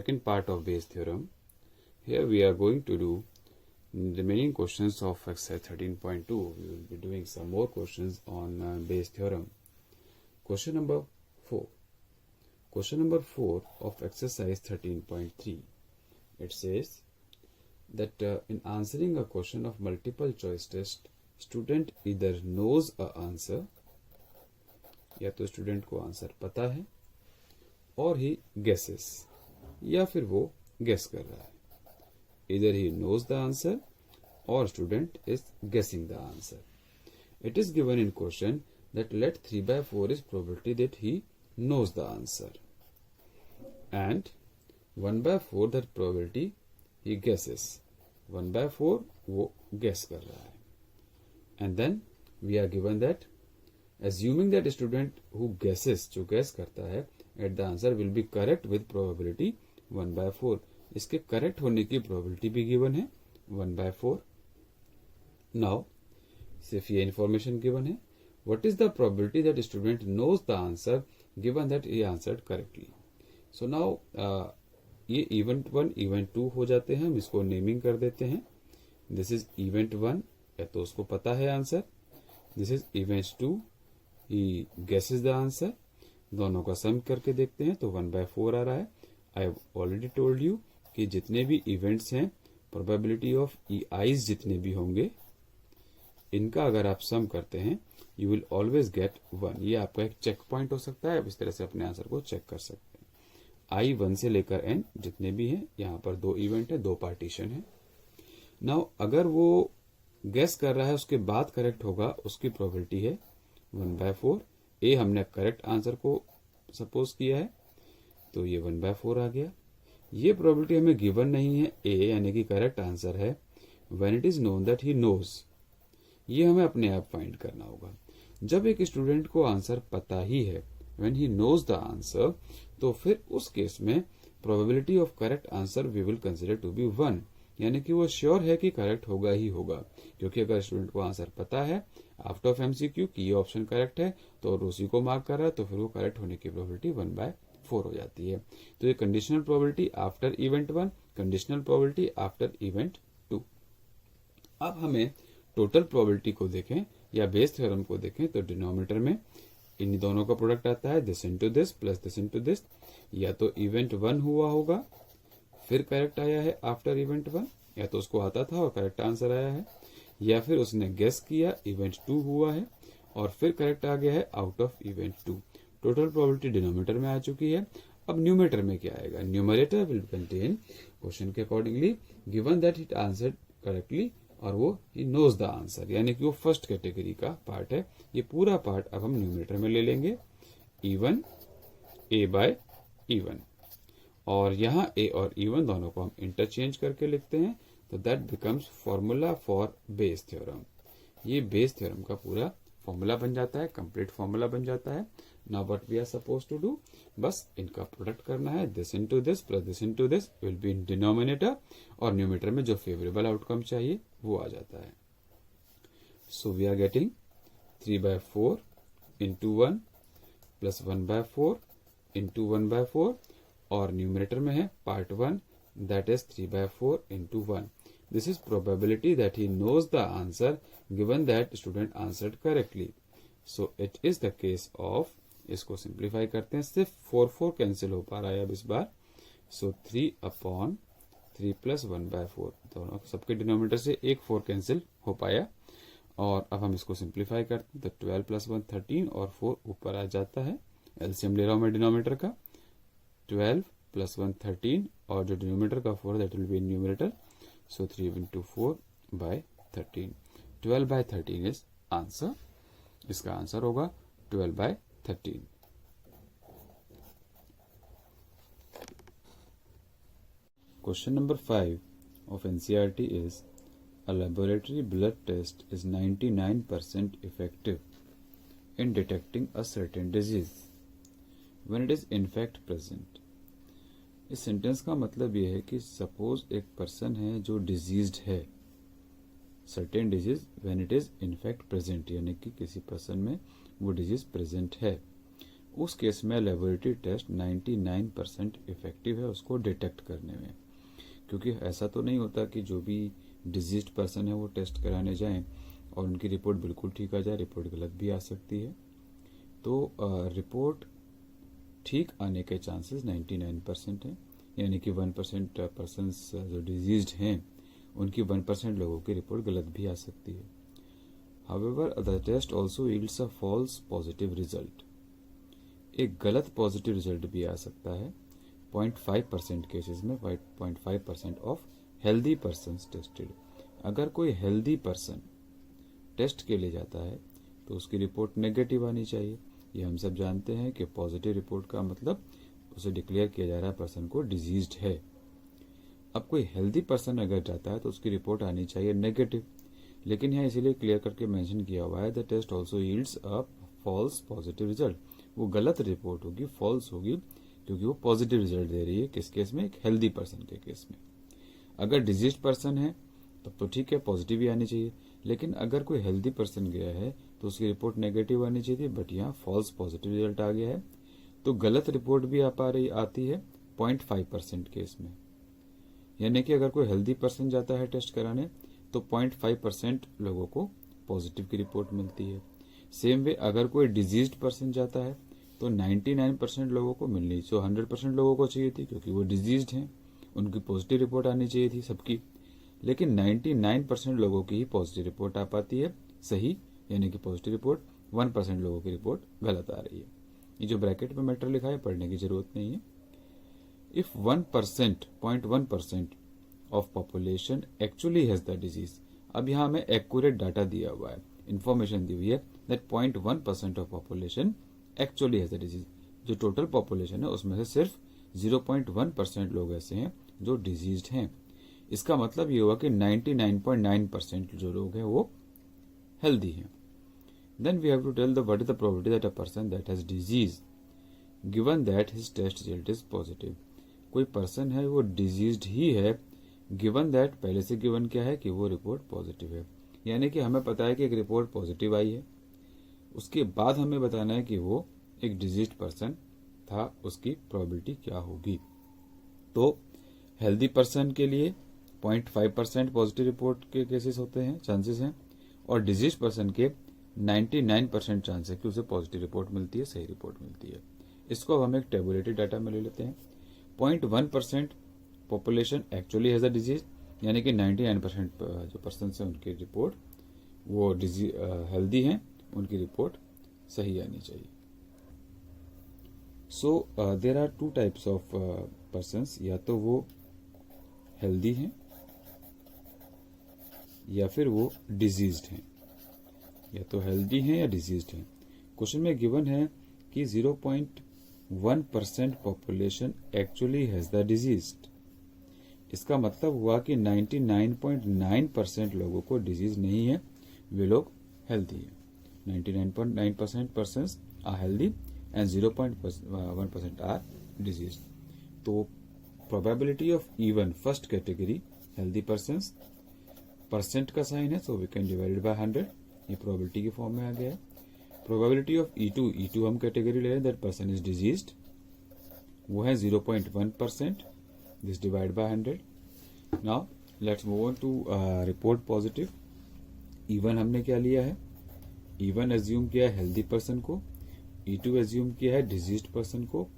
second part of Bayes theorem. Here we are going to do the remaining questions of exercise 13.2. We will be doing some more questions on Bayes theorem. Question number 4. Question number 4 of exercise 13.3. It says that in answering a question of multiple choice test, student either knows a answer, या तो student को answer पता है, और ही guesses, या फिर वो guess कर रहा है. Either he knows the answer or student is guessing the answer. It is given in question that let 3/4 is probability that he knows the answer and 1/4 that probability he guesses. 1/4 वो guess कर रहा है. And then we are given that assuming that student who guesses, जो guess करता है, at the answer will be correct with probability 1/4. इसके correct होने की probability भी given है 1/4. Now, सिर्फ ये information given है. What is the probability that student knows the answer given that he answered correctly? So now ये event 1, event 2 हो जाते हैं. हम इसको naming कर देते हैं. This is event 1, या तो उसको पता है answer. This is event 2, he guesses the answer. दोनों का सम करके देखते हैं तो 1/4 आ रहा है. I have already told you कि जितने भी इवेंट्स हैं, प्रोबेबिलिटी ऑफ EIs जितने भी होंगे, इनका अगर आप सम करते हैं, यू विल ऑलवेज गेट 1. ये आपका एक चेक पॉइंट हो सकता है. आप इस तरह से अपने आंसर को चेक कर सकते हैं. I 1 से लेकर N जितने भी हैं, यहाँ पर 2 इवेंट है, 2 पार्टीशन है. नाउ अगर वो गेस कर रहा है, उसके बाद करेक्ट होगा, उसकी प्रोबेबिलिटी है 1/4. ए हमने करेक्ट आंसर को सपोज किया है, तो ये 1/4 आ गया. ये प्रोबेबिलिटी हमें गिवन नहीं है. ए यानी कि करेक्ट आंसर है when it is known that he knows. ये हमें अपने आप फाइंड करना होगा. जब एक स्टूडेंट को आंसर पता ही है, when he knows the answer, तो फिर उस केस में probability of correct answer we will consider to be 1. यानी कि वो श्योर है कि करेक्ट होगा ही होगा, क्योंकि अगर स्टूडेंट को आंसर पता है आफ्टर ऑफ MCQ कि ये ऑप्शन करेक्ट है, तो और उसी को मार्क कर रहा है, तो फिर वो करेक्ट होने की प्रोबेबिलिटी 1/4 हो जाती है. तो ये conditional probability after event 1, conditional probability after event 2. अब हमें टोटल प्रोबेबिलिटी को देखें या बेस थ्योरम को देखें, तो डिनोमिनेटर में इन दोनों का प्रोडक्ट आता है, this into this plus this into this. या तो इवेंट 1 हुआ होगा, फिर करेक्ट आया है आफ्टर इवेंट 1, या तो उसको आता था और करेक्ट आंसर आया है, या फिर उसने गेस किया, इवेंट 2 हुआ है और फिर करेक्ट आ गया है out of event 2. Total probability denominator में आ चुकी है. अब न्यूमरेटर में क्या आएगा? न्यूमरेटर विल कंटेन क्वेश्चन के accordingly given that it answered correctly और वो ही नोज द आंसर, यानी कि वो फर्स्ट कैटेगरी का पार्ट है. ये पूरा पार्ट अब हम न्यूमरेटर में ले लेंगे, E1 A/E1, और यहाँ A और E1 दोनों को हम इंटरचेंज करके लिखते हैं, तो that becomes formula for base theorem. ये बेस थ्योरम का पूरा फॉर्मूला बन जाता है, कंप्लीट फॉर्मूला बन जाता है. Now what we are suppose to do, बस इनका प्रोडक्ट करना है. This into this plus this into this will be in denominator, और न्यूमरेटर में जो फेवरेबल आउटकम चाहिए वो आ जाता है. So we are getting 3/4 into 1 plus 1/4 into 1/4, और न्यूमरेटर में है part 1 that is 3/4 into 1. This is probability that he knows the answer given that student answered correctly. So it is the case of, इसको simplify करते हैं, सिर्फ 4 cancel हो पा रहा है अब इस बार. So 3/3 प्लस 1/4, दोनों सबके डिनोमिनेटर से एक 4 कैंसिल हो पाया. और अब हम इसको सिंप्लीफाई करते हैं, तो 12 प्लस 1 13 और 4 ऊपर आ जाता है. एलसीएम ले रहा हूं मैं डिनोमिनेटर का, 12 प्लस 1 13, और जो डिनोमिनेटर का 4 that will B numerator. So 3 into 4/13, 12/13 is answer. इसका आंसर होगा 12/13. Question number 5 of NCERT is a laboratory blood test is 99% effective in detecting a certain disease when it is in fact present. इस sentence का मतलब यह है कि suppose एक person है जो डिजीज्ड है, certain disease when it is in fact present, यानी कि किसी पर्सन में वो डिजीज प्रेजेंट है. उस केस में लेबोरेटरी टेस्ट 99% इफेक्टिव है उसको डिटेक्ट करने में, क्योंकि ऐसा तो नहीं होता कि जो भी डिजीज्ड पर्सन है वो टेस्ट कराने जाएं और उनकी रिपोर्ट बिल्कुल ठीक आ जाए, रिपोर्ट गलत भी आ सकती है। तो रिपोर्ट ठीक आने के चांसेस 99% हैं, यानी कि 1% पर्सन्स जो डिजीज्ड हैं उनकी 1% लोगों की रिपोर्ट गलत भी आ सकती है। However the test also yields a false positive result, एक गलत पॉजिटिव रिजल्ट भी आ सकता है 0.5% केसेस में, 0.5% ऑफ हेल्दी पर्सन टेस्टेड। अगर कोई हेल्दी पर्सन टेस्ट के लिए जाता है तो उसकी रिपोर्ट नेगेटिव आनी चाहिए। ये हम सब जानते हैं कि पॉजिटिव रिपोर्ट का मतलब उसे डिक्लेयर किया जा रहा है पर्सन को डिजीज्ड है। अब कोई हेल्दी पर्सन अगर जाता है तो उसकी रिपोर्ट आनी चाहिए नेगेटिव, लेकिन यहाँ इसीलिए क्लियर करके मेंशन किया हुआ है the test also yields a false positive result, वो गलत रिपोर्ट होगी, फॉल्स होगी, क्योंकि वो पॉजिटिव रिजल्ट दे रही है। किस केस में? एक हेल्दी पर्सन के केस में। अगर डिजीज पर्सन है तब तो ठीक है, पॉजिटिव ही आनी चाहिए, लेकिन अगर कोई हेल्दी पर्सन गया है तो उसकी रिपोर्ट नेगेटिव आनी चाहिए थी, बट यहाँ फॉल्स पॉजिटिव रिजल्ट आ गया है, तो गलत रिपोर्ट भी आती है 0.5% केस में। यानी कि अगर कोई हेल्दी पर्सन जाता है टेस्ट कराने तो 0.5% लोगों को पॉजिटिव की रिपोर्ट मिलती है। सेम वे अगर कोई डिजीज्ड पर्सन जाता है तो 99% लोगों को मिलनी, जो 100% लोगों को चाहिए थी, क्योंकि वो डिजीज्ड हैं, उनकी पॉजिटिव रिपोर्ट आनी चाहिए थी सबकी, लेकिन 99% लोगों की ही पॉजिटिव रिपोर्ट आ पाती है सही, यानी कि पॉजिटिव रिपोर्ट, 1% लोगों की रिपोर्ट गलत आ रही है। ये जो ब्रैकेट में मैटर लिखा है पढ़ने की जरूरत नहीं है। If 1%, 0.1% of population actually has the disease, अब यहाँ हमें एक्यूरेट डाटा दिया हुआ है, इंफॉर्मेशन दी हुई है that 0.1% of population actually has the disease. जो टोटल पॉपुलेशन है उसमें से सिर्फ 0.1% लोग ऐसे हैं जो डिजीज्ड हैं। इसका मतलब ये हुआ कि 99.9% जो लोग हैं वो हेल्दी हैं। Then we have to tell the what is the probability that a person that has disease given that his test result is positive. कोई पर्सन है वो डिजीज्ड ही है, गिवन दैट पहले से गिवन क्या है कि वो रिपोर्ट पॉजिटिव है, यानी कि हमें पता है कि एक रिपोर्ट पॉजिटिव आई है, उसके बाद हमें बताना है कि वो एक डिजीज्ड पर्सन था, उसकी प्रोबेबिलिटी क्या होगी। तो हेल्दी पर्सन के लिए 0.5% पॉजिटिव रिपोर्ट के केसेस होते हैं, चांसेस हैं, और डिजीज पर्सन के 99% चांस है कि उसे पॉजिटिव रिपोर्ट मिलती है, सही रिपोर्ट मिलती है। इसको अब हम एक टेबुलेटेड डाटा में ले लेते हैं। 0.1% population actually has a disease, यानी कि 99% जो पर्सन है उनकी रिपोर्ट वो हेल्दी हैं, उनकी रिपोर्ट सही आनी चाहिए। So there are 2 types of persons, या तो वो हेल्दी हैं या फिर वो डिजीज्ड हैं, या तो हेल्दी हैं या डिजीज्ड हैं। क्वेश्चन में गिवन है कि 0.1% population actually has the diseased. इसका मतलब हुआ कि 99.9% लोगों को डिजीज नहीं है, वे लोग हेल्दी हैं। 99.9% persons are healthy and 0.1% are disease. तो probability of even first category healthy persons, percent का साइन है, so we can divide by 100, ये प्रोबेबिलिटी की फॉर्म में आ गया है। प्रोबेबिलिटी ऑफ E2 हम कैटेगरी ले रहे हैं दैट पर्सन इज डिजीज्ड, वो है 0.1%, this divide by 100। Now let's move on to report positive. E1 हमने क्या लिया है? E1 एज्यूम किया है हेल्दी पर्सन को, E2 एज्यूम किया है डिजीज्ड पर्सन को,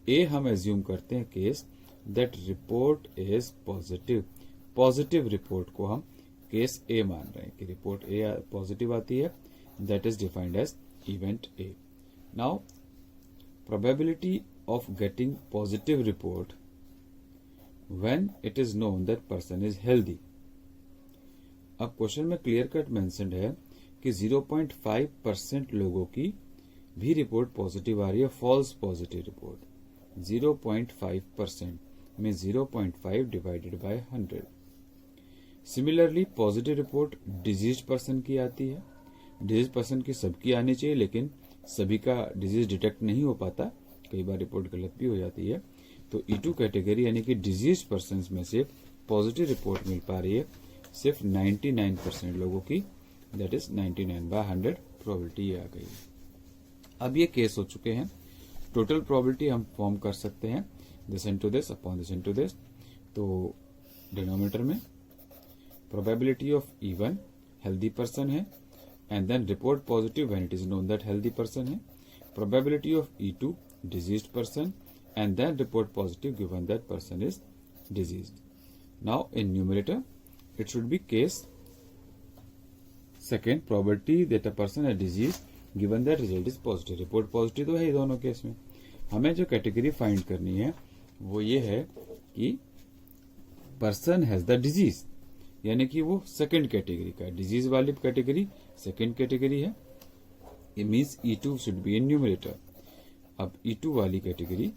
A हम एज्यूम करते हैं case that report is positive. Positive report को हम केस A मान रहे हैं कि रिपोर्ट A पॉजिटिव आती है, that is defined as event A। Now probability of getting positive report when it is known that person is healthy. अब question में क्लियर कट मेंशन्ड है कि 0.5% लोगों की भी रिपोर्ट पॉजिटिव आ रही है, फॉल्स पॉजिटिव रिपोर्ट। 0.5% में 0.5 divided by 100। Similarly positive report disease person की आती है। डिजीज पर्सन की सबकी आनी चाहिए, लेकिन सभी का डिजीज डिटेक्ट नहीं हो पाता, कई बार रिपोर्ट गलत भी हो जाती है। तो E2 कैटेगरी यानी कि डिजीज पर्सन में से पॉजिटिव रिपोर्ट मिल पा रही है सिर्फ 99% लोगों की, दैट इज 99/100 प्रोबेबिलिटी आ गई। अब ये केस हो चुके हैं टोटल प्रोबेबिलिटी हम फॉर्म कर सकते हैं this into this upon this into this. तो डिनोमिनेटर में probability of E1 healthy person है and then report positive when it is known that healthy person है। Probability of E2 diseased person and then report positive given that person is diseased. Now in numerator it should be case second, probability that a person is diseased given that result is positive. report positive तो है दोनों case में। हमें जो category find करनी है वो ये है कि पर्सन हैज द डिजीज, यानी कि वो सेकेंड कैटेगरी का, डिजीज वाली कैटेगरी सेकेंड कैटेगरी है। it means E2 should be in numerator। अब E2 वाली कैटेगरी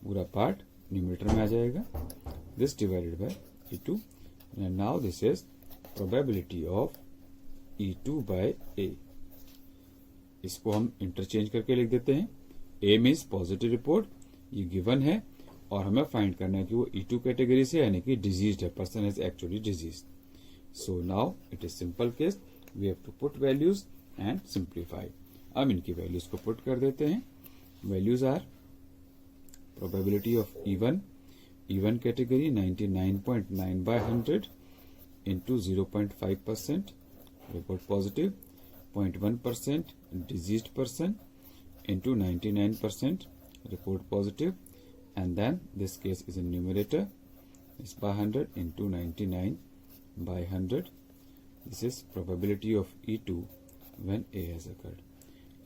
पूरा पार्ट न्यूमरेटर में आ जाएगा, this divided by E2 and now this is probability of E2 by A। इसको हम इंटरचेंज करके लिख देते हैं। A मीन्स पॉजिटिव रिपोर्ट, ये गिवन है और हमें फाइंड करना है कि वो E2 कैटेगरी से यानी कि डिजीज्ड है, person is actually diseased. So now it is simple case, we have to put values and simplify. अब इनकी वैल्यूज को पुट कर देते हैं। Values are probability of E1 category 99.9 by 100 into 0.5% report positive, 0.1% diseased person into 99% report positive, and then this case is in numerator, is by 100 into 99 by 100. This is probability of E2 when A has occurred.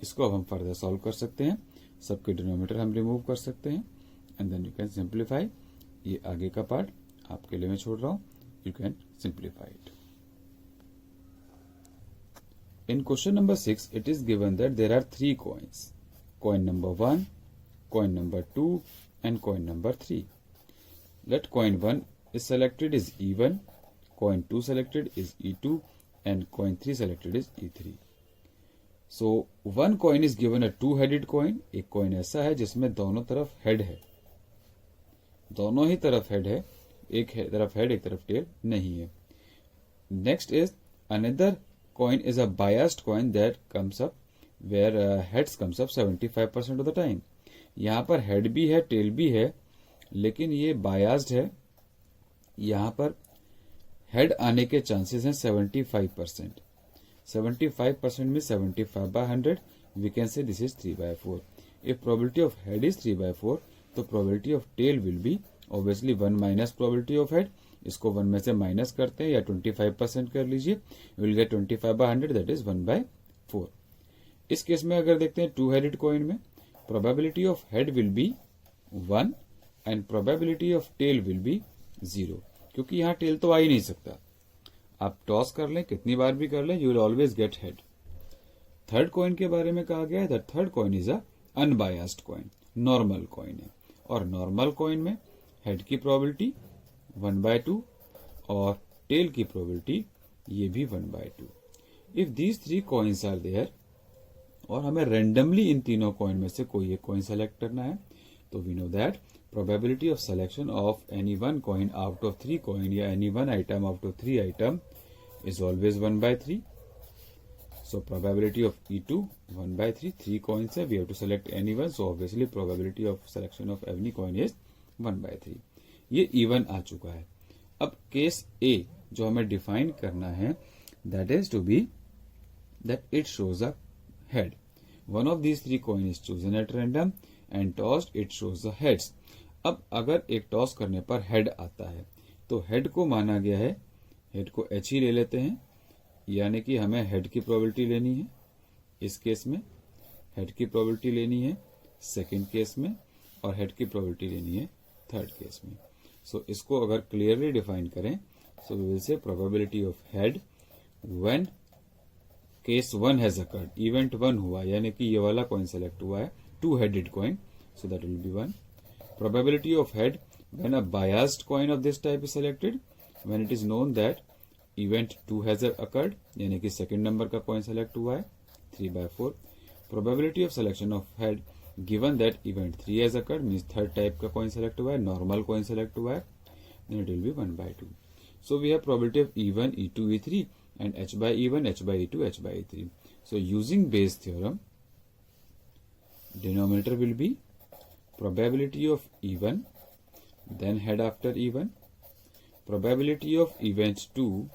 इसको अब हम further solve कर सकते हैं, सबके denominator हम remove कर सकते हैं and then you can simplify. ये आगे का पार्ट आपके लिए मैं छोड़ रहा हूं, you can simplify it. In question number 6 it is given that there are 3 coins, coin number 1, coin number 2 and coin number 3. Let coin 1 is selected is E1, coin 2 selected is E2 and coin 3 selected is E3. So one coin is given a two-headed coin। एक coin ऐसा है जिसमें दोनों तरफ head है, दोनों ही तरफ head है, एक तरफ हेड एक तरफ टेल नहीं है। Next is another coin is a biased coin that comes up where heads comes up 75% of the time. यहाँ पर हेड भी है टेल भी है, लेकिन ये बायस्ड है, यहाँ पर हेड आने के चांसेस हैं 75%। 75% में 75 by 100 we can say this is 3/4। if probability of head is 3/4 तो probability of tail will be obviously 1 minus probability of head। इसको 1 में से माइनस करते हैं या 25% कर लीजिए, you will get 25 by 100 that is 1/4। इस केस में अगर देखते हैं टू हेडेड कॉइन में probability of head will be 1 and probability of tail will be 0, क्योंकि यहाँ टेल तो आ ही नहीं सकता। आप टॉस कर लें, कितनी बार भी कर लें, you will always get head. Third coin के बारे में कहा गया है that third coin is a unbiased coin, normal coin है, और नॉर्मल कॉइन में हेड की प्रोबेबिलिटी 1/2 और टेल की प्रोबेबिलिटी ये भी 1/2। If these 3 coins are there और हमें रेंडमली इन तीनों कॉइन में से कोई एक कॉइन सेलेक्ट करना है, तो we know that probability of selection of any one coin out of 3 coin या any one item out of 3 item is always 1/3। so probability of E2 1/3, 3 coins है, we have to select any one, so obviously probability of selection of any coin is 1/3। ये E1 आ चुका है। अब case A जो हमें define करना है that is to be that it shows a head, one of these 3 coin is chosen at random and tossed, it shows the heads। अब अगर एक टॉस करने पर हेड आता है तो हेड को माना गया है, हेड को H ही ले लेते हैं, यानी कि हमें हेड की प्रोबेबिलिटी लेनी है। इस केस में हेड की प्रोबेबिलिटी लेनी है सेकंड केस में, और हेड की प्रोबेबिलिटी लेनी है थर्ड केस में। सो इसको अगर क्लियरली डिफाइन करें, so we will say probability of head when case 1 has occurred, event 1 हुआ, यानी कि ये वाला कॉइन सेलेक्ट हुआ है, two headed coin, so that will B 1। probability of head when a biased coin of this type is selected, when it is known that event 2 has occurred, यानी कि second number का coin select हुआ है 3/4। probability of selection of head given that event 3 has occurred means third type का coin select हुआ है, normal coin select हुआ है, then it will be 1/2। so we have probability of E1 E2 E3 and H by E1 H by E2 H by E3। so using Bayes theorem denominator will be probability of E1, then head after E1, probability of event 2,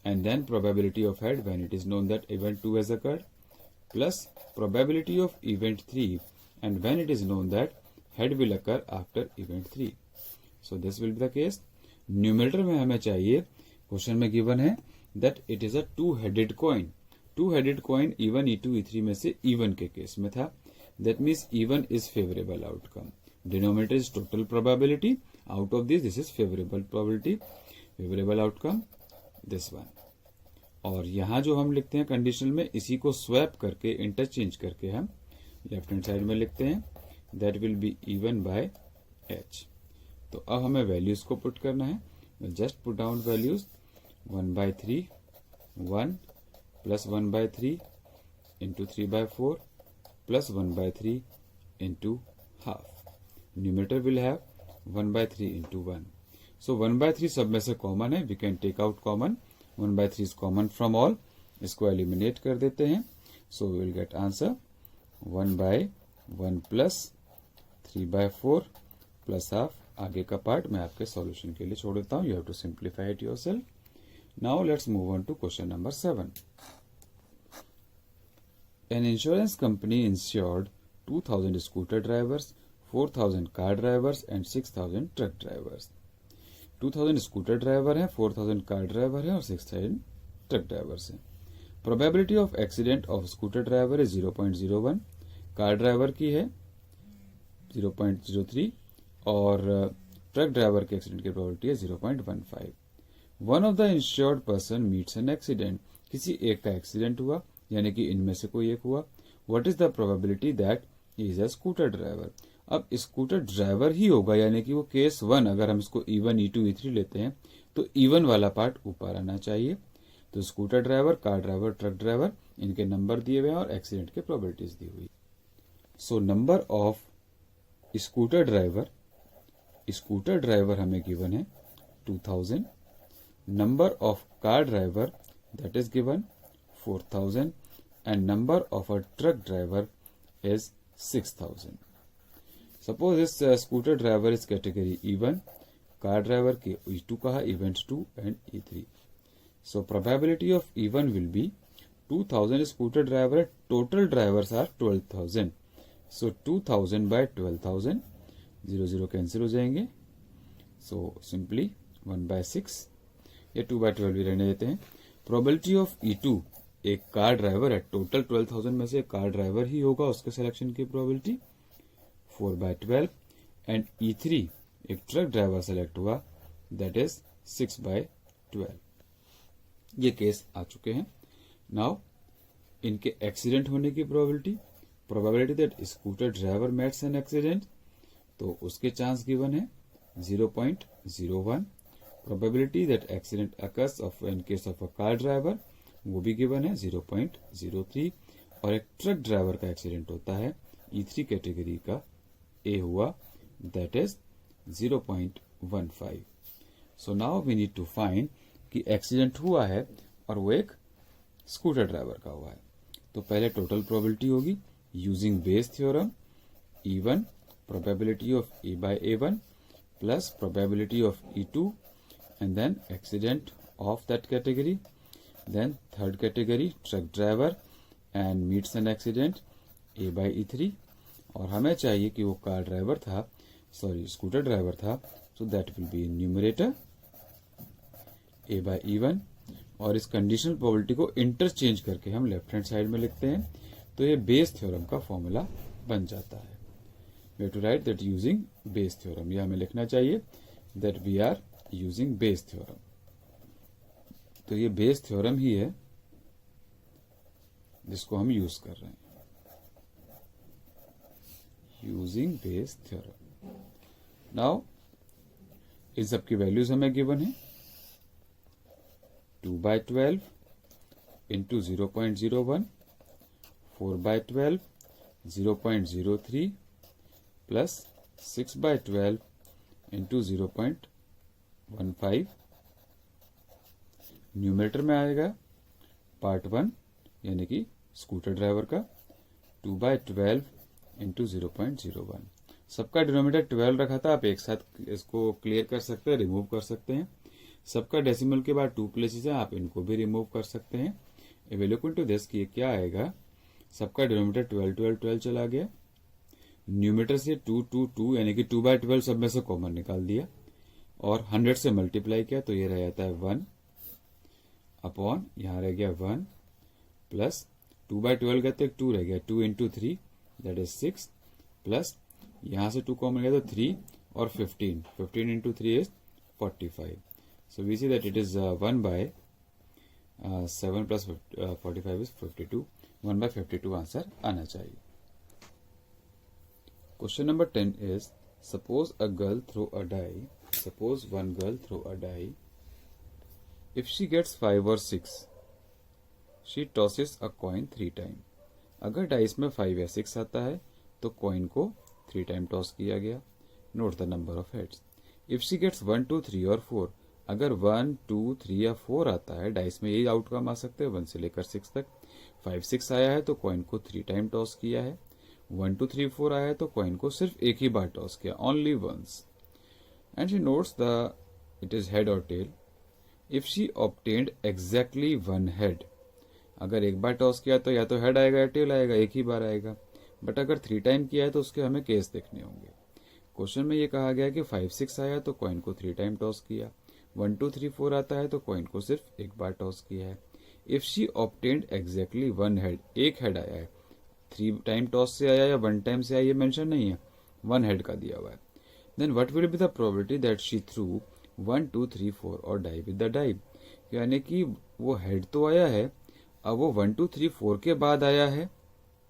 and then probability of head when it is known that event 2 has occurred, plus probability of event 3, and when it is known that head will occur after event 3. So this will be the case. Numerator में हमें चाहिए, question में given है that it is a two-headed coin. Two-headed coin E1, E2, E3 में से E1 के case में था. That means E1 is favorable outcome. Denominator is total probability. Out of this is favorable probability, favorable outcome, this one. और यहाँ जो हम लिखते हैं कंडीशनल में, इसी को स्वैप करके इंटरचेंज करके हम लेफ्ट हैंड साइड में लिखते हैं, that will be E1 by H. तो अब हमें वैल्यूज को पुट करना है. Just put down values. 1/3, 1 plus 1/3 into 3/4 plus 1/3 into half. Numerator will have 1/3 into 1. So 1/3 सब में से कॉमन है, we can take out common. 1/3 is common from all. इसको एलिमिनेट कर देते हैं. So we will get answer 1/1 plus 3/4 plus half. आगे का पार्ट मैं आपके सॉल्यूशन के लिए छोड़ देता हूं. You have to simplify it yourself. Now let's move on to question number 7. An insurance company insured 2,000 scooter drivers, 4,000 car drivers and 6,000 truck drivers. 2,000 scooter driver हैं, 4,000 कार ड्राइवर हैं और 6,000 ट्रक ड्राइवर्स हैं. Probability of accident of scooter driver है 0.01, car driver की है 0.03 और truck driver के accident की प्रोबेबिलिटी है 0.15. One of the insured person meets an accident. किसी एक का एक्सीडेंट हुआ, यानी कि इनमें से कोई एक हुआ. What is the probability that he is a scooter driver. अब स्कूटर ड्राइवर ही होगा, यानी कि वो केस 1. अगर हम इसको E1, E2, E3 लेते हैं तो E1 वाला पार्ट ऊपर आना चाहिए. तो scooter driver, car driver, truck driver, इनके नंबर दिए हुए हैं और एक्सीडेंट के प्रोबेबिलिटीज दी हुई. So number of scooter driver हमें गिवन है 2000. Number of car driver that is given 4000 and number of a truck driver is 6000. Suppose this scooter driver is category E1, car driver के E2 कहा, event 2 and E3. So probability of E1 will be 2000 scooter driver, total drivers are 12,000. So 2000 by 12,000, 0 cancel हो जाएंगे. So simply 1/6 या 2/12 भी रहने देते हैं. Probability of E2, एक कार ड्राइवर है, टोटल 12,000 में से कार ड्राइवर ही होगा, उसके सिलेक्शन की प्रोबेबिलिटी 4/12. एंड E3 एक ट्रक ड्राइवर सेलेक्ट हुआ, दैट इज 6/12. ये केस आ चुके हैं. नाउ इनके एक्सीडेंट होने की probability that scooter driver meets an accident, तो उसके चांस गिवन है 0.01. Probability that accident occurs of in case of a car driver, वो भी गिवन है 0.03. और एक ट्रक ड्राइवर का एक्सीडेंट होता है, E3 कैटेगरी का ए हुआ, that is 0.15. So now we need to find कि एक्सीडेंट हुआ है और वो एक स्कूटर ड्राइवर का हुआ है. तो पहले टोटल प्रोबेबिलिटी होगी using Bayes theorem. E1 probability of E/A1 plus probability of E2 and then accident of that category. Then third category truck driver and meets an accident A/E3. और हमें चाहिए कि वो कार ड्राइवर था, scooter driver था, so that will be numerator A/E1. और इस conditional probability को इंटरचेंज करके हम लेफ्ट हैंड साइड में लिखते हैं, तो ये बेस थ्योरम का फॉर्मूला बन जाता है. We have to write that using Bayes theorem. ये हमें लिखना चाहिए that we are using Bayes theorem. तो ये बेस थ्योरम ही है जिसको हम यूज कर रहे हैं, using Bayes theorem. Now in सब की वैल्यूज हमें गिवन है 2/12 इंटू 0.01, 4/12 0.03 प्लस 6/12 इंटू 0.15. न्यूमरेटर में आएगा पार्ट 1 यानी कि स्कूटर ड्राइवर का 2/12 इंटू 0.01. सबका डिनोमिनेटर 12 रखा था, आप एक साथ इसको क्लियर कर सकते हैं, रिमूव कर सकते हैं। सबका डेसिमल के बाद 2 प्लेसेस है, आप इनको भी रिमूव कर सकते हैं। इवेल्यूएट टू दिस कि क्या आएगा, सबका डिनोमिनेटर 12 12 12 चला गया, न्यूमिनेटर से 2 2 2 यानी कि 2/12 सब में से कॉमन निकाल दिया और 100 से मल्टीप्लाई किया तो ये रह जाता है 1 अपॉन, यहां रह गया 1 प्लस 2/12 गया तो एक 2 रह गया, 2 इंटू 3 दैट इज 6 प्लस यहां से 2 कॉमन गया तो 3 और 15, 15 into 3 is 45. So we see that it is 1 by 7 plus 45 is 52. 1 by 52 answer आना चाहिए। Question number 10 is, suppose a girl throw a die. Suppose one girl throw a die. If she gets 5 or 6, she tosses a coin 3 times. अगर dice में 5 या 6 आता है तो coin को 3 time toss किया गया। Note the number of heads. If she gets 1 2 3 और 4, अगर 1 2 3 या 4 आता है, डाइस में यही आउटकम आ सकते हैं 1 से लेकर 6 तक। 5 6 आया है तो कॉइन को 3 टाइम टॉस किया है। 1 2 3 4 आया है तो कॉइन को सिर्फ एक ही बार टॉस किया, only once. And she notes the it is head और tail. If she obtained exactly 1 head, अगर एक बार टॉस किया तो या तो हेड आएगा या टेल आएगा, एक ही बार आएगा। बट अगर 3 टाइम किया है तो उसके हमें केस देखने होंगे। क्वेश्चन में ये कहा गया कि 5 6 आया तो कॉइन को 3 टाइम टॉस किया, 1 2 3 4 आता है तो कॉइन को सिर्फ एक बार टॉस किया है। If she obtained exactly 1 head, एक हेड आया है, 3 टाइम टॉस से आया या 1 टाइम से आया ये मेंशन नहीं है, 1 हेड का दिया हुआ है। Then what will be the probability that she throw 1 2 3 4 और डाई विद द डाई, यानी कि वो हेड तो आया है, अब वो 1 2 3 4 के बाद आया है,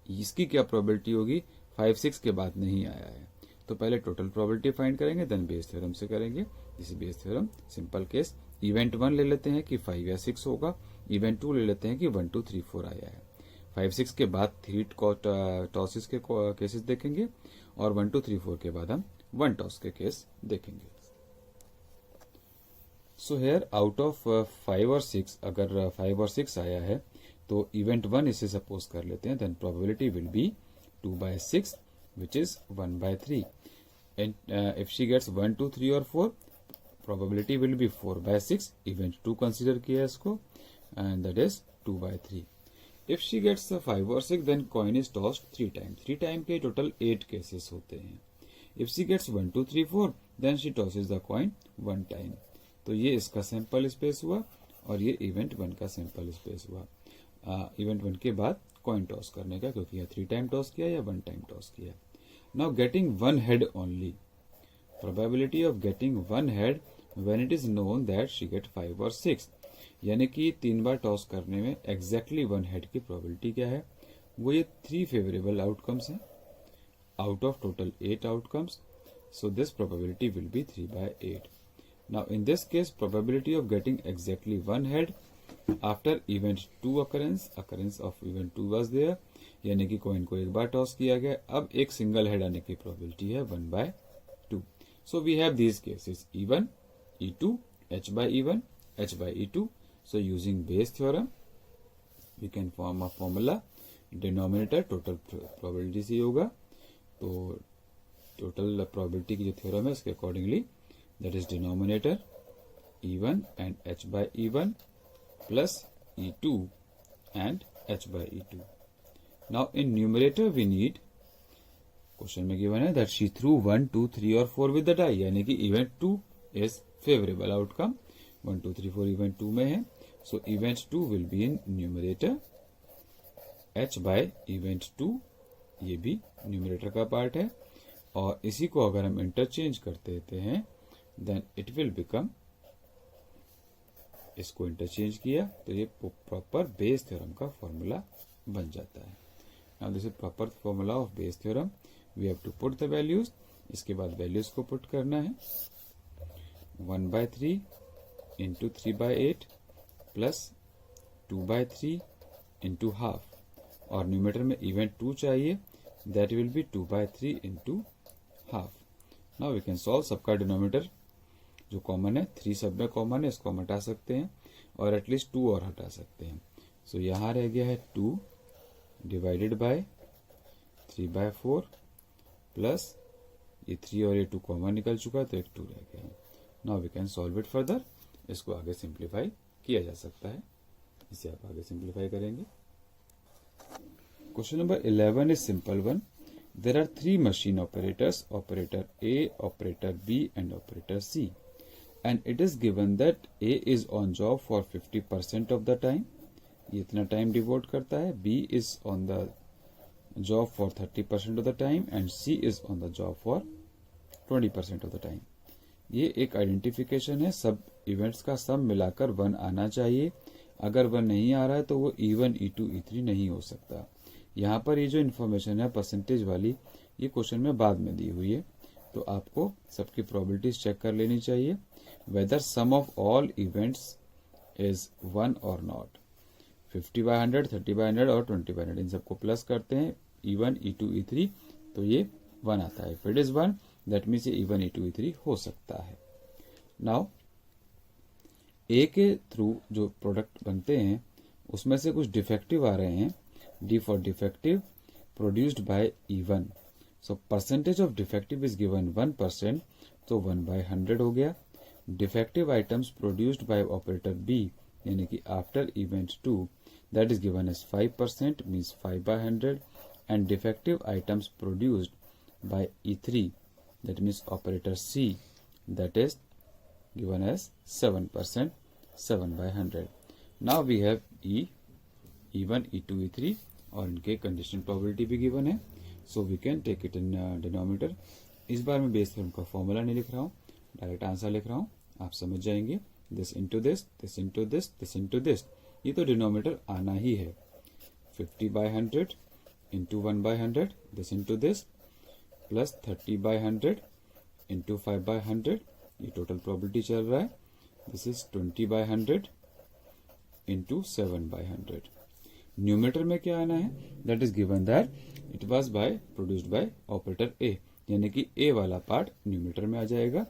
इसकी क्या प्रोबेबिलिटी होगी, 5 6 के बाद नहीं आया है। तो पहले टोटल प्रोबेबिलिटी फाइंड करेंगे, देन बेस थ्योरम से करेंगे। This is Bayes theorem. Simple case, event 1 ले लेते हैं कि 5 या 6 होगा, इवेंट 2 ले लेते हैं कि 1 2 3 4 आया है। 5 6 के बाद 3 टॉसेस के केसेस देखेंगे और 1 2 3 4 के बाद हम 1 टॉस के केस देखेंगे। सो हेयर आउट ऑफ 5 और 6, अगर 5 और 6 आया है तो इवेंट 1 इसे सपोज कर लेते हैं, then probability will be 2/6 which is 1/3. And if she gets 1 2 3 और 4, probability will be 4/6. Event 2 consider किया इसको, and that is 2/3. If she gets 5 or 6, then coin is tossed 3 times. 3 time के टोटल 8 केसेस होते हैं। If she gets 1 2 3 4, then she tosses the coin 1 time. तो ये इसका sample space हुआ और ये इवेंट 1 का सैंपल स्पेस हुआ। इवेंट 1 के बाद कॉइन टॉस करने का, क्योंकि यह 3 टाइम टॉस किया या 1 टाइम टॉस किया। Now getting 1 head only. Probability of getting 1 head when it is known that she get 5 or 6. यानी कि 3 बार टॉस करने में एग्जैक्टली 1 हेड की प्रोबेबिलिटी क्या है, वो ये 3 फेवरेबल आउटकम्स हैं out of total 8 outcomes. So this probability will B 3/8. Now in this case, probability of getting exactly 1 head after event 2 occurrence of event 2 was there, यानी कि कॉइन को एक बार टॉस किया गया, अब एक सिंगल हेड आने की प्रोबेबिलिटी है 1/2. So we have these cases E1 E2 H/E1 H/E2. So using Bayes theorem we can form a formula, denominator total probability से होगा, तो टोटल प्रोबेबिलिटी की जो थ्योरम है उसके accordingly that is denominator E1 and H/E1 plus E2 and H/E2. Now in numerator we need, question में given है that she threw 1 2 3 और 4 with the die, यानी कि event 2 is favorable outcome, 1 2 3 4 event 2 में है। so event 2 will be in numerator, H/event 2 ये भी numerator का पार्ट है, और इसी को अगर हम इंटरचेंज करते देते हैं देन इट विल बिकम, इसको इंटरचेंज किया तो ये प्रॉपर बेस थ्योरम का फॉर्मूला बन जाता है। Now this is proper formula of Bayes theorem. We have to put the values, इसके बाद वैल्यूज को पुट करना है, 1/3 इंटू 3/8 प्लस 2/3 इंटू हाफ, और न्यूमरेटर में इवेंट 2 चाहिए, that will be 2/3 into half. Now we can solve. सबका denominator जो कॉमन है, 3 सब में कॉमन है, इसको हम हटा सकते हैं और एटलीस्ट 2 और हटा सकते हैं। सो यहां रह गया है 2 डिवाइडेड बाय 3/4 प्लस ये 3 और ये 2 कॉमन निकल चुका है तो एक 2 रह गया है। Now we can solve it further. इसको आगे सिंप्लीफाई किया जा सकता है, इसे आप आगे सिंप्लीफाई करेंगे। Question number 11 is simple one. There are 3 machine operators, operator A, operator B and operator C, and it is given that A is on job for 50% of the time, ये इतना टाइम डिवोट करता है, B is on the job for 30% of the time and C is on the job for 20% of the time. ये एक identification है, सब events का सम मिलाकर 1 आना चाहिए। अगर 1 नहीं आ रहा है तो वो E1, E2, E3 नहीं हो सकता। यहाँ पर ये जो इन्फॉर्मेशन है परसेंटेज वाली, ये क्वेश्चन में बाद में दी हुई है, तो आपको सबकी प्रोबेबिलिटीज चेक कर लेनी चाहिए, whether sum of all events is 1 और नॉट। 50/100, 30/100 और 20/100 इन सबको प्लस करते हैं, E1, E2, E3, तो ये 1 आता है। If it is 1 that means ये E1, E2, E3 हो सकता है। नाउ ए के थ्रू जो प्रोडक्ट बनते हैं उसमें से कुछ डिफेक्टिव आ रहे हैं, D for defective produced by E1, so percentage of defective is given 1%, तो 1/100 हो गया। Defective items produced by operator B यानी कि after event 2 that is given as 5% means 5/100, and defective items produced by E3 that means operator C that is given as 7%, 7/100. Now we have E1, E2, E3 और इनके condition probability भी given है, so we can take it in denominator. इस बार मैं base theorem का formula नहीं लिख रहा हूँ, डायरेक्ट आंसर लिख रहा हूँ, आप समझ जाएंगे। This into this, this into this, this into this, ये तो डिनोमिनेटर आना ही है। 50/100 into 1/100, this into this, plus 30/100 into 5/100, ये टोटल प्रोबेबिलिटी चल रहा है। This is 20/100 into 7/100। न्यूमिनेटर में क्या आना है, that is given that it was by produced by operator A, यानी कि ए वाला पार्ट न्यूमिनेटर में आ जाएगा।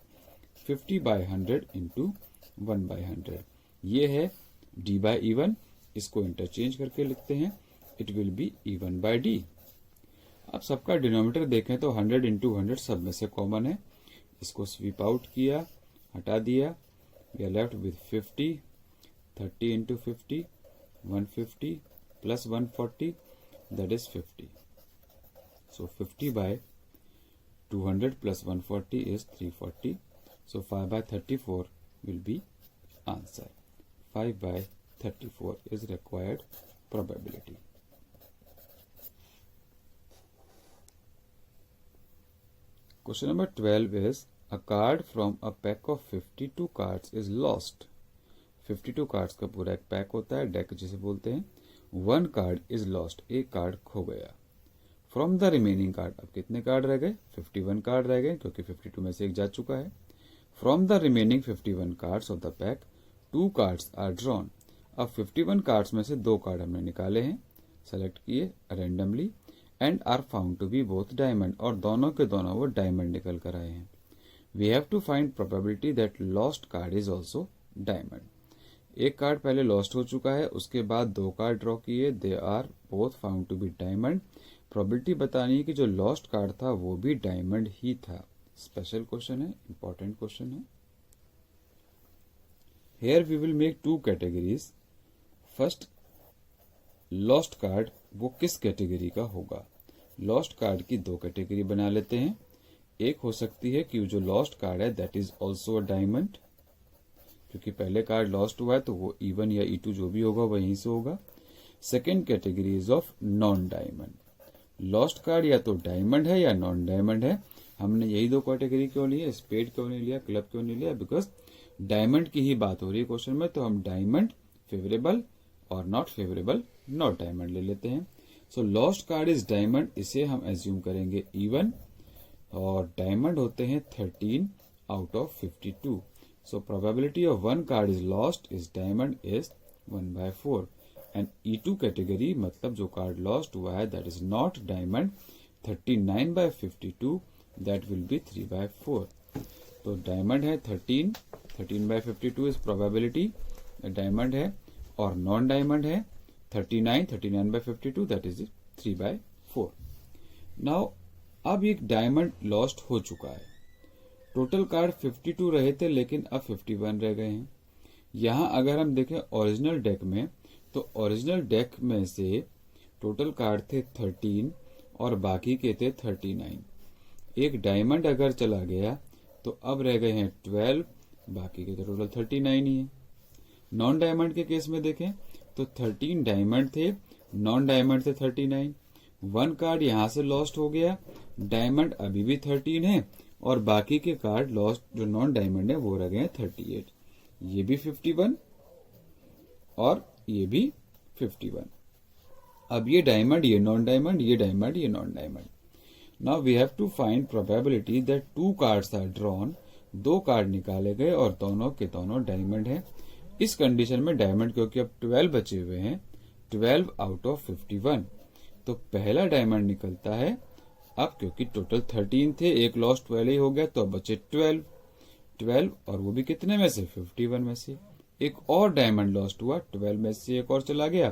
50/100 इंटू 1/100, ये है d by E1, इसको इंटरचेंज करके लिखते हैं, it will be E1 by D। अब सबका डिनोमिनेटर देखें तो 100 इंटू 100 सब में से कॉमन है, इसको स्वीप आउट किया, हटा दिया, we are left with 50, 30 into 50, 150 plus 140 that is 50, so 50/200 plus 140 is 340, so 5/34 will be answer. 5/34 is required probability. Question number 12 is a card from a pack of 52 cards is lost. 52 cards का पूरा एक pack होता है, deck जिसे बोलते हैं। 1 card is lost, एक card खो गया। From the remaining card, अब कितने कार्ड रह गए, 51 कार्ड रह गए, क्योंकि 52 में से एक जा चुका है। From the remaining 51 cards of the pack, 2 cards are drawn. अब 51 cards में से 2 कार्ड हमने निकाले हैं, सेलेक्ट किए randomly, and are found to be both diamond, और दोनों के दोनों वो डायमंड निकल कर आए हैं। We have to find probability that lost card is also diamond. एक कार्ड पहले लॉस्ट हो चुका है, उसके बाद 2 कार्ड ड्रॉ किए, they are both found to be diamond. Probability बतानी है कि जो लॉस्ट कार्ड था वो भी डायमंड ही था। स्पेशल क्वेश्चन है, इंपॉर्टेंट क्वेश्चन है। Here we will make 2 categories. First, lost card वो किस कैटेगरी का होगा। लॉस्ट कार्ड की 2 कैटेगरी बना लेते हैं। एक हो सकती है कि जो लॉस्ट कार्ड है that is also a diamond, क्योंकि पहले कार्ड लॉस्ट हुआ है तो वो E1 या E2 जो भी होगा वहीं से होगा। Second category is of non diamond. Lost card या तो डायमंड है या नॉन डायमंड है। हमने यही 2 कैटेगरी क्यों ली है, स्पेड क्यों नहीं लिया, क्लब क्यों नहीं लिया, बिकॉज डायमंड की ही बात हो रही है क्वेश्चन में, तो हम डायमंड फेवरेबल और नॉट फेवरेबल नॉट डायमंड ले लेते हैं। So lost card is diamond, इसे हम एज्यूम करेंगे E1, और डायमंड होते हैं 13 out of 52। So probability of 1 card is lost is diamond is 1/4, and E2 category मतलब जो कार्ड लॉस्ट हुआ है that is not diamond, 39/52 that will B 3/4। तो डायमंड है 13/52 इज प्रोबेबिलिटी डायमंड है, और नॉन डायमंड है 39/52 दैट इज 3/4। नाउ अब एक डायमंड लॉस्ट हो चुका है। टोटल कार्ड 52 रहे थे लेकिन अब 51 रह गए हैं। यहां अगर हम देखें ओरिजिनल डेक में, तो ओरिजिनल डेक में से टोटल कार्ड थे 13 और बाकी के थे 39। एक डायमंड अगर चला गया तो अब रह गए हैं 12, बाकी के तो टोटल 39 ही है। नॉन डायमंड के केस में देखें तो 13 डायमंड थे, नॉन डायमंड थे 39। वन कार्ड यहां से लॉस्ट हो गया, डायमंड अभी भी 13 है और बाकी के कार्ड लॉस्ट जो नॉन डायमंड है वो रह गए 38। ये भी 51 और ये भी 51। अब ये डायमंड, ये नॉन डायमंड, ये डायमंड, ये non diamond. Now we have to find probability that 2 cards are drawn. 2 card निकाले गए और दोनों के दोनों डायमंड हैं। इस कंडीशन में डायमंड क्योंकि अब 12 बचे हुए हैं, 12 आउट ऑफ 51, तो पहला डायमंड निकलता है। अब क्योंकि टोटल 13 थे, एक लॉस्ट 12 ही हो गया, तो अब बचे 12 और वो भी कितने में से, 51 में से। एक और डायमंड लॉस्ट हुआ, 12 में से एक और चला गया,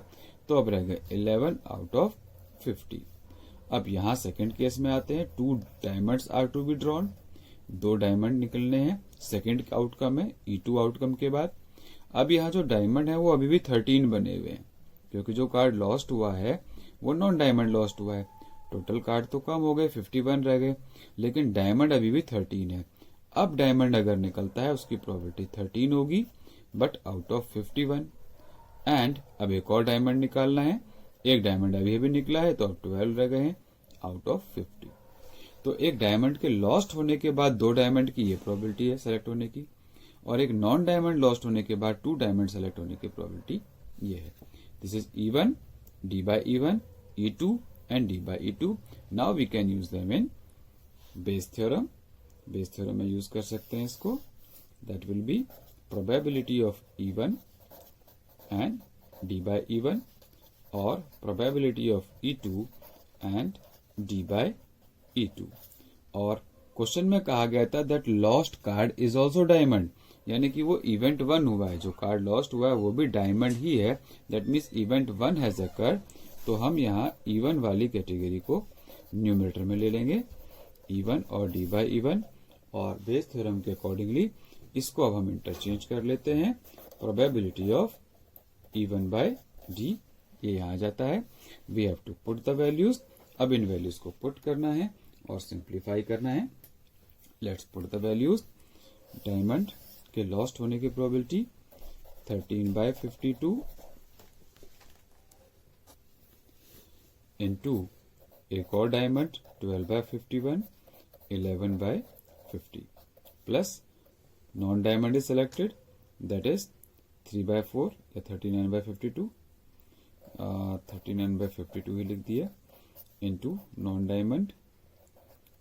तो अब रह गए 11 आउट ऑफ 50। अब यहां सेकंड केस में आते हैं। 2 diamonds are to be drawn. 2 diamond निकलने हैं सेकंड आउटकम है, E2 आउटकम के बाद। अब यहाँ जो डायमंड है वो अभी भी 13 बने हुए हैं, क्योंकि जो कार्ड लॉस्ट हुआ है वो नॉन डायमंड लॉस्ट हुआ है। टोटल कार्ड तो कम हो गए, 51 रह गए, लेकिन डायमंड अभी भी 13 है। अब डायमंड अगर निकलता है उसकी प्रोबेबिलिटी 13 होगी, बट आउट ऑफ 51। एंड अब एक और डायमंड निकालना है। एक डायमंड अभी भी निकला है, तो अब 12 रह गए हैं आउट ऑफ 50। तो एक डायमंड के लॉस्ट होने के बाद 2 डायमंड की ये प्रोबेबिलिटी है सेलेक्ट होने की, और एक नॉन डायमंड लॉस्ट होने के बाद 2 डायमंड सेलेक्ट होने की प्रोबेबिलिटी ये है। This is E1, D by E1, E2 and D by E2. Now we can use them in Bayes theorem. Bayes theorem में यूज कर सकते हैं इसको। That will be probability of E1 and D by E1 or probability of E2 and D by E2। और question में कहा गया था that lost card is also diamond, यानी कि वो इवेंट 1 हुआ है, जो कार्ड लॉस्ट हुआ है वो भी डायमंड ही है। That means event 1 has occurred. तो हम यहाँ E1 वाली कैटेगरी को न्यूमरेटर में ले लेंगे, E1 और D by E1, और बेस थ्योरम के अकॉर्डिंगली इसको अब हम इंटरचेंज कर लेते हैं। Probability of E1 by D ये यहाँ आ जाता है। We have to put the values. अब इन वैल्यूज को पुट करना है और सिंप्लीफाई करना है। Let's put the values. Diamond के लॉस्ट होने की प्रोबेबिलिटी 13 by 52 इनटू एक और diamond 12 by 51, 11 by 50 plus non diamond is selected, that is 3 by 4 या 39 by 52, 39 by 52 ही लिख दिया, इनटू नॉन डायमंड।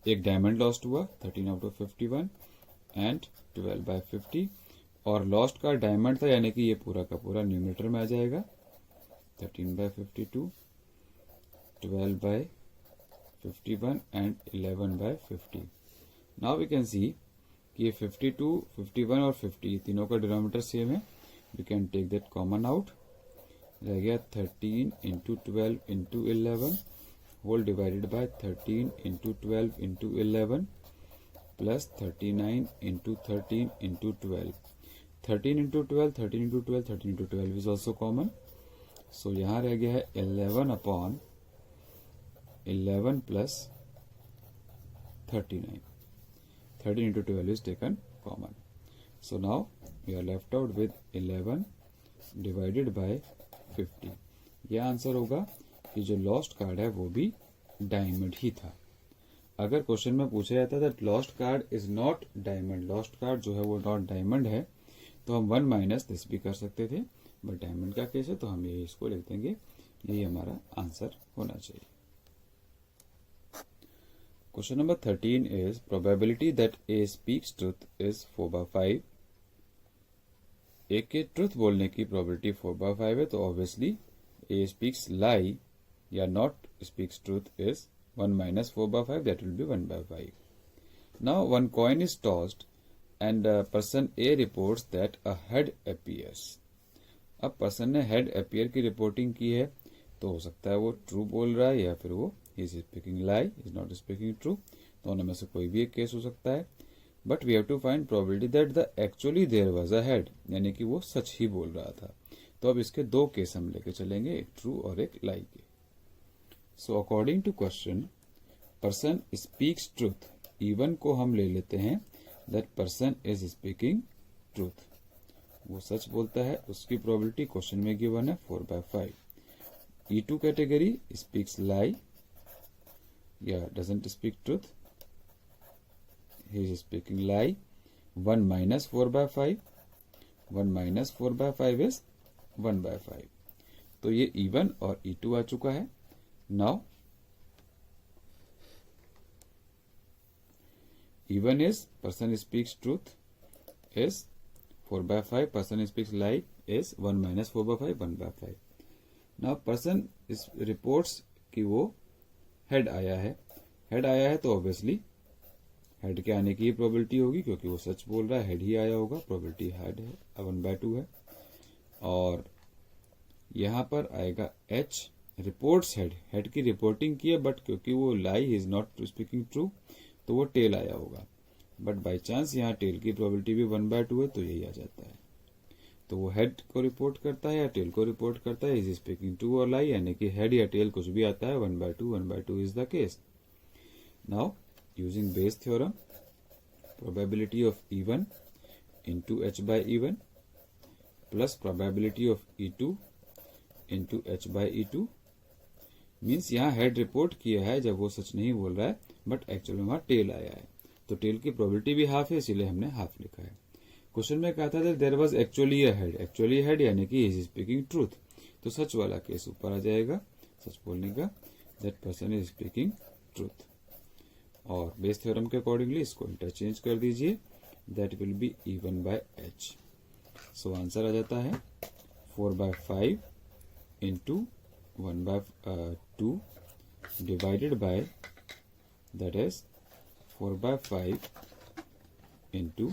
एक डायमंड लॉस्ट हुआ 13 आउट ऑफ 51 एंड 12 by 50, और लॉस्ट का डायमंड था, यानी कि ये पूरा का पूरा न्यूमरेटर में आ जाएगा। 13 by 52, 12 by 51 and 11 by 50। Now we can see कि 52, 51 और 50 तीनों का डिनोमिनेटर सेम है। We can take that common out. रह गया 13 into 12 into 11 whole divided by 13 into 12 into 11 plus 39 into 13 into 12। 13 into 12, 13 into 12, 13 into 12 is also common. So यहाँ रह गया है 11 upon 11 plus 39। 13 into 12 is taken common. So now we are left out with 11 divided by 50। यह answer होगा कि जो lost card है वो भी डायमंड ही था। अगर क्वेश्चन में पूछा जाता था lost card is not diamond, lost card जो है वो नॉट डायमंड है, तो हम 1 माइनस दिस भी कर सकते थे, बट डायमंड का केस है तो हम ये इसको लिख देंगे। यही हमारा आंसर होना चाहिए। Question number 13 is probability that A speaks truth is 4 by 5। A के ट्रुथ बोलने की प्रोबेबिलिटी 4 by 5 है, तो ऑब्वियसली A speaks lie या not speaks truth is 1 minus 4 by 5, that will be 1 by 5। Now one coin is tossed and person A reports that a head appears। अब person ने head appear की reporting की है, तो हो सकता है वो ट्रू बोल रहा है या फिर वो is speaking lie, is not speaking true. दोनों में से कोई भी एक केस हो सकता है। But we have to find probability that the actually there was a head, यानी कि वो सच ही बोल रहा था। तो अब इसके दो केस हम लेके चलेंगे, एक ट्रू और एक लाई के। So according to question, person speaks truth, even को हम ले लेते हैं that person is speaking truth, वो सच बोलता है, उसकी प्रोबेबिलिटी क्वेश्चन में गिवन है 4/5। E2 कैटेगरी स्पीक्स लाई या doesn't speak truth, he is speaking lie, 1 minus 4/5, 1 minus 4/5 is 1/5। तो ये E1 और E2 आ चुका है। Now E1 is person speaks truth is 4/5, person speaks lie is 1 minus 4/5, 1/5। Now person इस reports कि वो हेड आया है, हेड आया है तो ऑब्वियसली हेड के आने की प्रोबेबिलिटी होगी, क्योंकि वो सच बोल रहा है, हेड ही आया होगा, प्रोबेबिलिटी हेड है, 1/2 है। और यहां पर आएगा एच, रिपोर्ट्स हेड, हेड की रिपोर्टिंग की है, बट क्योंकि वो लाई इज नॉट स्पीकिंग ट्रू तो वो टेल आया होगा। बट बाय चांस यहाँ टेल की प्रोबेबिलिटी भी 1/2 है, तो यही आ जाता है। तो वो हेड को रिपोर्ट करता है या टेल को रिपोर्ट करता है, इज स्पीकिंग ट्रू और लाई, यानी कि हेड या टेल कुछ भी आता है, 1/2 is the case. Now using Bayes theorem, probability of E1 into H by E1 plus probability of E2 into H by E2 means यहाँ हेड रिपोर्ट किया है जब वो सच नहीं बोल रहा है, बट एक्चुअल में वहां टेल आया है, तो टेल की प्रोबेबिलिटी भी हाफ है, इसीलिए हमने हाफ लिखा है। क्वेश्चन में कहा था there was actually a head, actually head यानी कि इज स्पीकिंग ट्रूथ, तो सच वाला केस ऊपर आ जाएगा, सच बोलने का, that person is speaking truth. और बेस थ्योरम के अकॉर्डिंगली इसको इंटरचेंज कर दीजिए, that will be E1/H। So answer आ जाता है 4/5 into 1/2 divided by, that is 4/5 into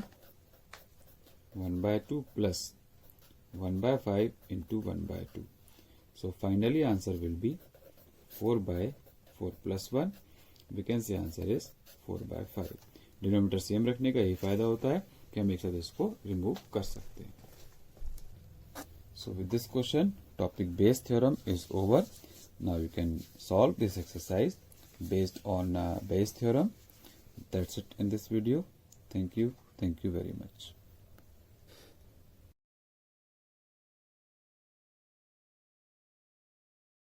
1/2 plus 1/5 into 1/2। So finally answer will be 4/4 plus 1। We can say answer is 4/5। Denominator same रखने का यही फायदा होता है कि हम एक साथ इसको रिमूव कर सकते हैं। So with this question topic Bayes theorem is over. Now you can solve this exercise based on Bayes theorem. That's it in this video. Thank you very much.